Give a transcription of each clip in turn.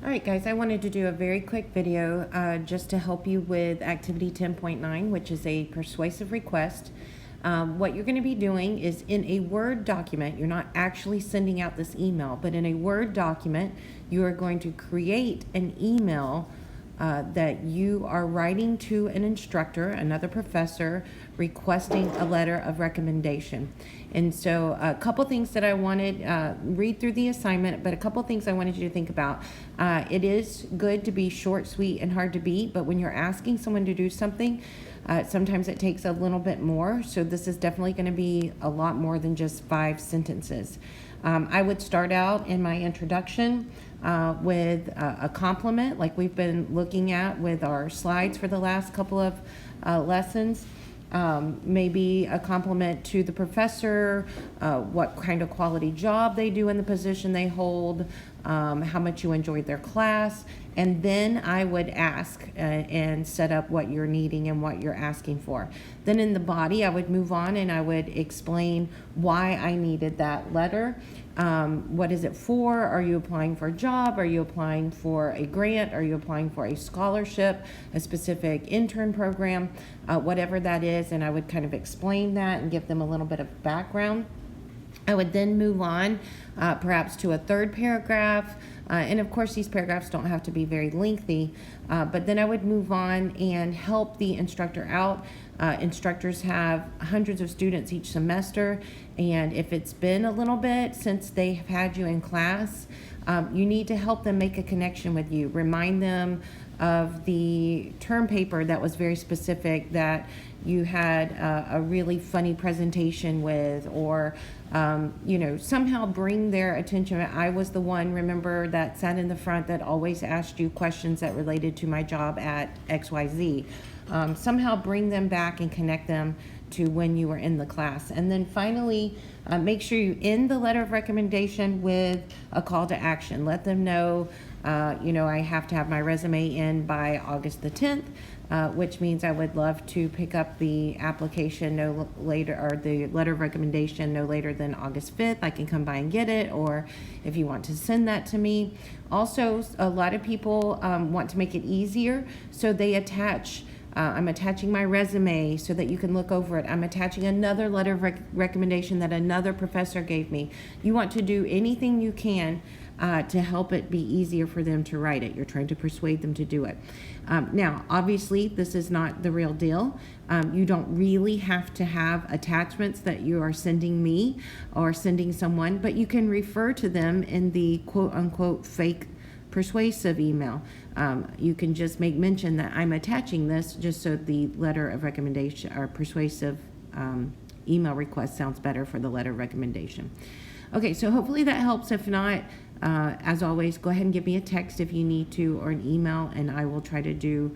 All right, guys, I wanted to do a very quick video just to help you with activity 10.9, which is a persuasive request. What you're going to be doing is in a Word document, you're not actually sending out this email, but in a Word document, you are going to create an email that you are writing to an instructor, another professor, requesting a letter of recommendation. And so a couple things that I wanted, read through the assignment, but a couple things I wanted you to think about. It is good to be short, sweet, and hard to beat, but when you're asking someone to do something, sometimes it takes a little bit more. So this is definitely going to be a lot more than just 5 sentences. I would start out in my introduction with a compliment, like we've been looking at with our slides for the last couple of lessons. Maybe a compliment to the professor, what kind of quality job they do in the position they hold, how much you enjoyed their class, and then I would ask and set up what you're needing and what you're asking for. Then in the body, I would move on and I would explain why I needed that letter. What is it for? Are you applying for a job? Are you applying for a grant? Are you applying for a scholarship, a specific intern program, whatever that is? And I would kind of explain that and give them a little bit of background. I would then move on perhaps to a third paragraph. And of course, these paragraphs don't have to be very lengthy, but then I would move on and help the instructor out. Instructors have hundreds of students each semester, and if it's been a little bit since they have had you in class, you need to help them make a connection with you. Remind them of the term paper that was very specific that you had a really funny presentation with, or somehow bring their attention. I was the one, remember, that sat in the front that always asked you questions that related to my job at XYZ. Somehow bring them back and connect them to when you were in the class. And then finally, make sure you end the letter of recommendation with a call to action. Let them know, I have to have my resume in by August the 10th, which means I would love to pick up the application no later, or the letter of recommendation no later than August 5th. I can come by and get it, or if you want to send that to me. Also, a lot of people want to make it easier, so they attach I'm attaching my resume so that you can look over it. I'm attaching another letter of recommendation that another professor gave me. You want to do anything you can to help it be easier for them to write it. You're trying to persuade them to do it. Now, obviously, this is not the real deal. You don't really have to have attachments that you are sending me or sending someone, but you can refer to them in the quote-unquote fake persuasive email. You can just make mention that I'm attaching this just so the letter of recommendation or persuasive email request sounds better for the letter of recommendation. Okay, so hopefully that helps. If not, as always, go ahead and give me a text if you need to, or an email, and I will try to do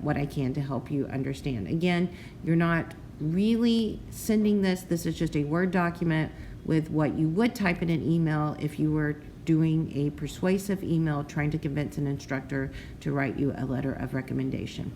what I can to help you understand. Again, you're not really sending this. This is just a Word document with what you would type in an email if you were doing a persuasive email trying to convince an instructor to write you a letter of recommendation.